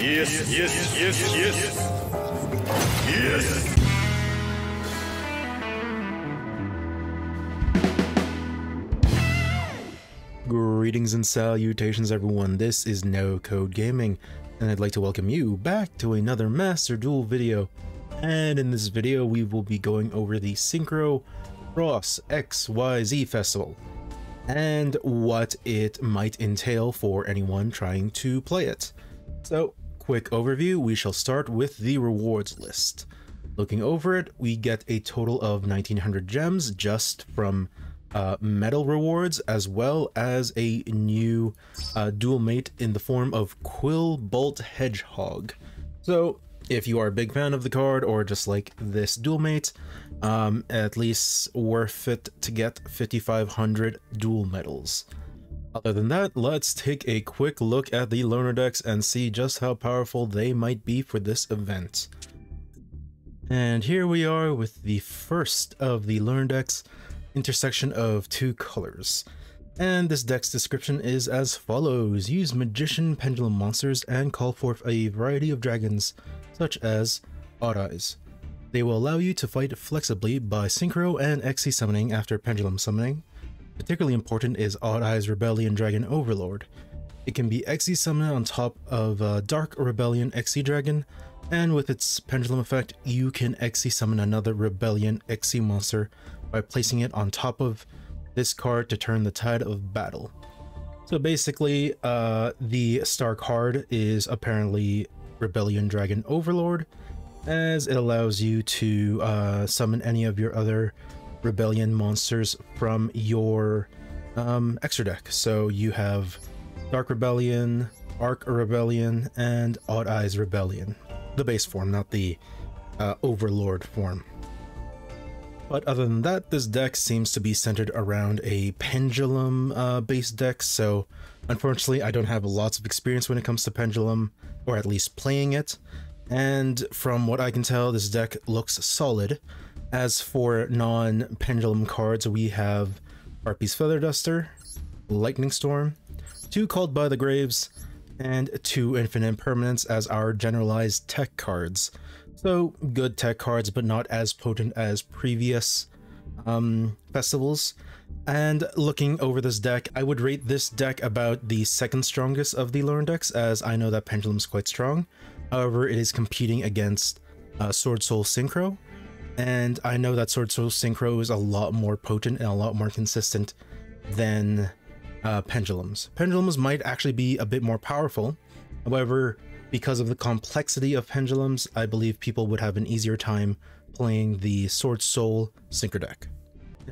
Yes, yes, yes, yes. Yes. Greetings and salutations everyone, this is No Code Gaming, and I'd like to welcome you back to another Master Duel video. And in this video we will be going over the Synchro Cross XYZ Festival, and what it might entail for anyone trying to play it. So, quick overview, we shall start with the rewards list. Looking over it, we get a total of 1900 gems just from medal rewards, as well as a new dual mate in the form of Quill Bolt Hedgehog. So if you are a big fan of the card or just like this dual mate, at least worth it to get 5500 dual medals. Other than that, let's take a quick look at the Learndex and see just how powerful they might be for this event. And here we are with the first of the Learndex, intersection of two colors. And this deck's description is as follows: use magician pendulum monsters and call forth a variety of dragons, such as Odd Eyes. They will allow you to fight flexibly by Synchro and XC summoning after pendulum summoning. Particularly important is Odd Eyes Rebellion Dragon Overlord. It can be XC summoned on top of Dark Rebellion XC Dragon, and with its pendulum effect, you can XC summon another Rebellion XC monster by placing it on top of this card to turn the tide of battle. So basically, the star card is apparently Rebellion Dragon Overlord, as it allows you to summon any of your other Rebellion monsters from your extra deck. So you have Dark Rebellion, Arc Rebellion, and Odd Eyes Rebellion. The base form, not the Overlord form. But other than that, this deck seems to be centered around a pendulum based deck, so unfortunately I don't have lots of experience when it comes to pendulum, or at least playing it. And from what I can tell, this deck looks solid. As for non-pendulum cards, we have Harpy's Feather Duster, Lightning Storm, 2 Called by the Graves, and 2 Infinite Permanents as our generalized tech cards. So good tech cards, but not as potent as previous festivals. And looking over this deck, I would rate this deck about the second strongest of the Learndex, as I know that Pendulum's quite strong. However, it is competing against Sword Soul Synchro, and I know that Sword Soul Synchro is a lot more potent and a lot more consistent than Pendulums. Pendulums might actually be a bit more powerful. However, because of the complexity of Pendulums, I believe people would have an easier time playing the Sword Soul Synchro deck.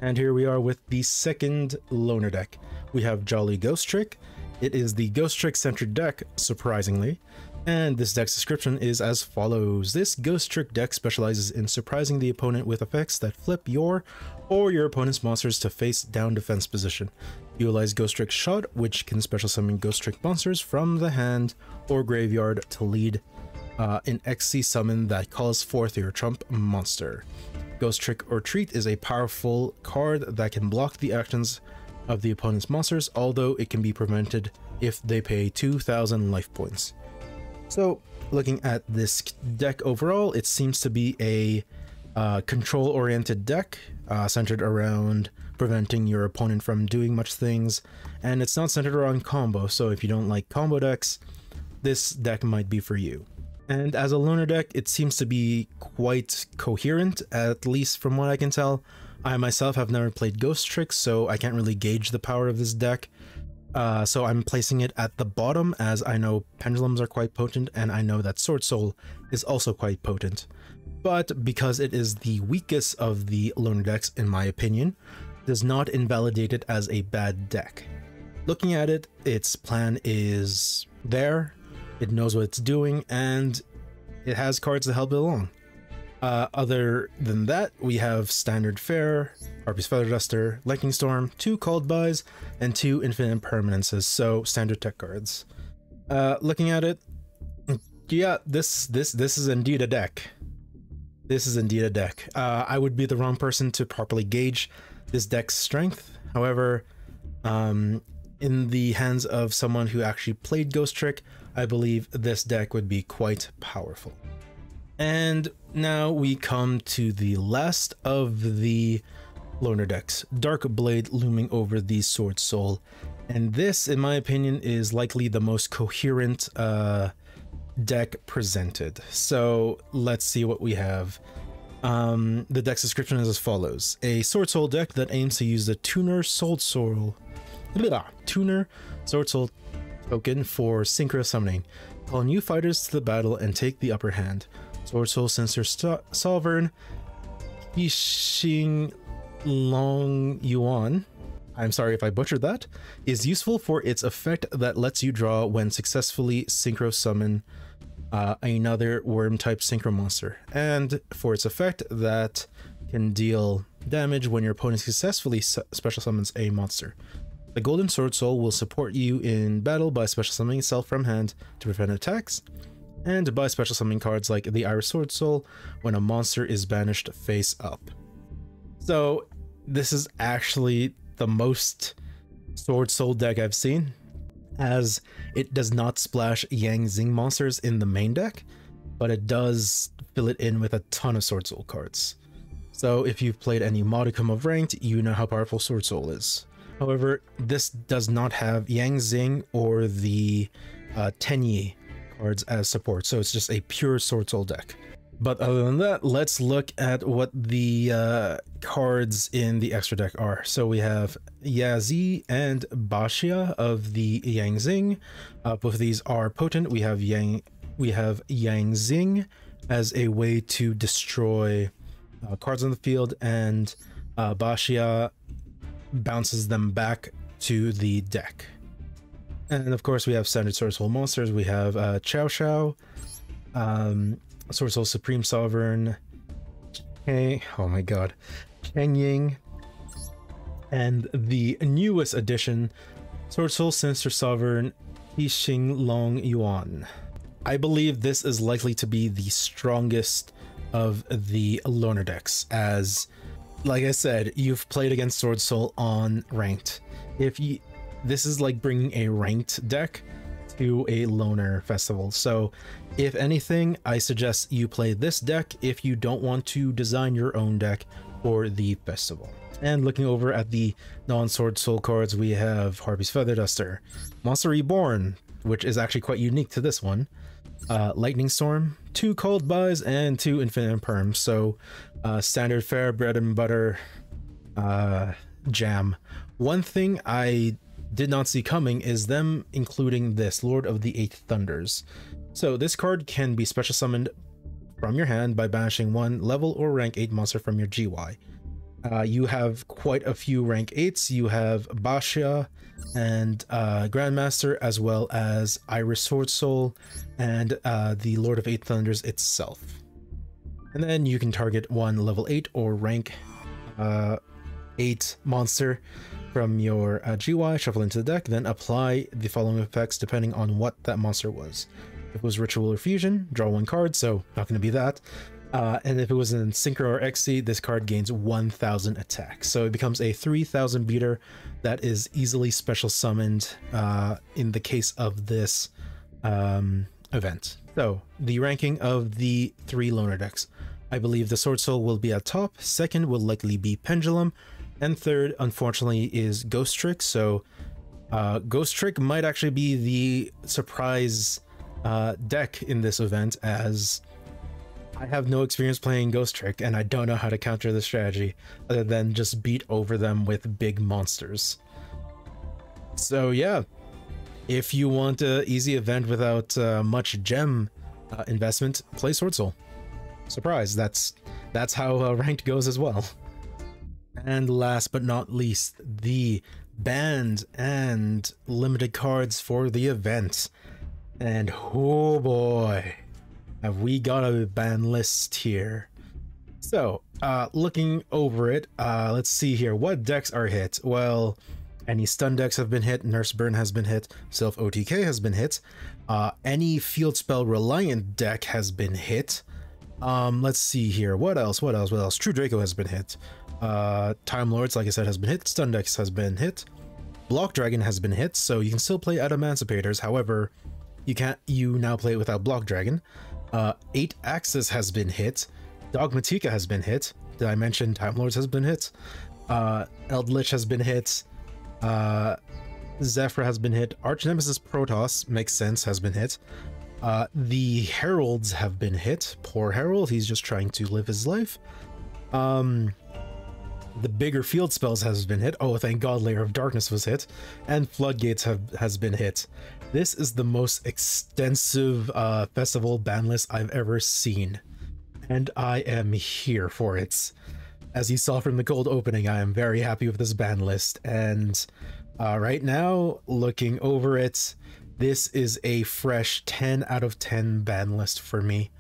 And here we are with the second loner deck. We have Jolly Ghost Trick. It is the Ghost Trick centered deck, surprisingly. And this deck's description is as follows. This Ghost Trick deck specializes in surprising the opponent with effects that flip your or your opponent's monsters to face down defense position. Utilize Ghost Trick Shot, which can special summon Ghost Trick monsters from the hand or graveyard to lead an XC summon that calls forth your trump monster. Ghost Trick or Treat is a powerful card that can block the actions of the opponent's monsters, although it can be prevented if they pay 2000 life points. So, looking at this deck overall, it seems to be a control-oriented deck centered around preventing your opponent from doing much things, and it's not centered around combo, so if you don't like combo decks, this deck might be for you. And as a loner deck, it seems to be quite coherent, at least from what I can tell. I myself have never played Ghost Trick, so I can't really gauge the power of this deck. So I'm placing it at the bottom, as I know Pendulums are quite potent, and I know that Sword Soul is also quite potent. But because it is the weakest of the loner decks, in my opinion, does not invalidate it as a bad deck. Looking at it, its plan is there, it knows what it's doing, and it has cards to help it along. Other than that, we have Standard Fare, Harpy's Feather Duster, Lightning Storm, 2 Called Bys, and 2 Infinite Permanences, so standard tech cards. Looking at it, yeah, this is indeed a deck. This is indeed a deck. I would be the wrong person to properly gauge this deck's strength. However, in the hands of someone who actually played Ghost Trick, I believe this deck would be quite powerful. And now we come to the last of the Learndex, Dark Blade looming over the Sword Soul. And this, in my opinion, is likely the most coherent deck presented. So let's see what we have. The deck's description is as follows: a Sword Soul deck that aims to use the Tuner Sword Soul token for Synchro summoning. Call new fighters to the battle and take the upper hand. Sword Soul Sensor Sovereign Yixing Long Yuan, I'm sorry if I butchered that, is useful for its effect that lets you draw when successfully synchro summon another worm type synchro monster, and for its effect that can deal damage when your opponent successfully special summons a monster. The Golden Sword Soul will support you in battle by special summoning itself from hand to prevent attacks, and by special summoning cards like the Iris Sword Soul when a monster is banished face up. So this is actually the most Sword Soul deck I've seen, as it does not splash Yang Zing monsters in the main deck, but it does fill it in with a ton of Sword Soul cards. So if you've played any modicum of Ranked, you know how powerful Sword Soul is. However, this does not have Yang Zing or the Tenyi cards as support, so it's just a pure Sword Soul deck. But other than that, let's look at what the cards in the extra deck are. So we have Yazi and Bashia of the Yang Zing. Both of these are potent. We have Yang Zing as a way to destroy cards on the field, and Bashia bounces them back to the deck. And of course we have standard Sword Soul monsters. We have Xiao Xiao, Sword Soul Supreme Sovereign, oh my god, Cheng Ying, and the newest addition, Sword Soul Sensor Sovereign Yixing Long Yuan. I believe this is likely to be the strongest of the Learndex, as like I said, you've played against Sword Soul on Ranked. This is like bringing a Ranked deck to a Loner festival. So if anything, I suggest you play this deck if you don't want to design your own deck for the festival. And looking over at the non-Sword Soul cards, we have Harpy's Feather Duster, Monster Reborn, which is actually quite unique to this one, Lightning Storm, 2 Cold Buys, and 2 Infinite Perms. So standard fare, bread and butter jam. One thing I did not see coming is them including this Lord of the Eight Thunders. So this card can be special summoned from your hand by banishing one level or rank 8 monster from your GY. You have quite a few rank 8s. You have Bashia and Grandmaster, as well as Iris Sword Soul and the Lord of Eight Thunders itself. And then you can target one level 8 or rank 8 monster from your GY, shuffle into the deck, then apply the following effects depending on what that monster was. If it was Ritual or Fusion, draw 1 card, so not going to be that. And if it was in Synchro or XC, this card gains 1000 attack. So it becomes a 3000 beater that is easily special summoned in the case of this event. So the ranking of the 3 Learndex. I believe the Sword Soul will be at top, second will likely be Pendulum, and third, unfortunately, is Ghost Trick. So Ghost Trick might actually be the surprise deck in this event, as I have no experience playing Ghost Trick and I don't know how to counter the strategy other than just beat over them with big monsters. So yeah, if you want an easy event without much gem investment, play Sword Soul. Surprise, that's how Ranked goes as well. And last but not least, the banned and limited cards for the event. And oh boy, have we got a ban list here. So looking over it, let's see here, what decks are hit? Well, any stun decks have been hit, Nurse Burn has been hit, Self OTK has been hit, any field spell reliant deck has been hit. Let's see here, what else? True Draco has been hit, Time Lords, like I said, has been hit, Stun Decks has been hit, Block Dragon has been hit, so you can still play Adamancipators. However, You now play it without Block Dragon. 8 Axis has been hit. Dogmatika has been hit. Did I mention Time Lords has been hit? Eldritch has been hit. Zephyr has been hit. Arch Nemesis Protoss, makes sense, has been hit. The Heralds have been hit. Poor Herald, he's just trying to live his life. The bigger field spells has been hit. Oh, thank God, Layer of Darkness was hit. And Floodgates has been hit. This is the most extensive festival ban list I've ever seen. And I am here for it. As you saw from the cold opening, I am very happy with this ban list. And right now, looking over it, this is a fresh 10 out of 10 ban list for me.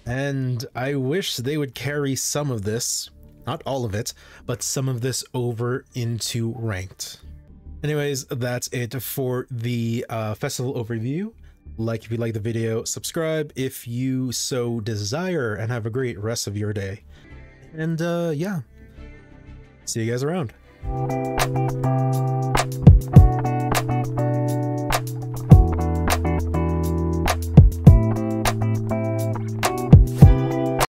And I wish they would carry some of this, not all of it, but some of this over into ranked. Anyways, that's it for the festival overview. Like if you like the video, subscribe if you so desire, and have a great rest of your day. And yeah, see you guys around.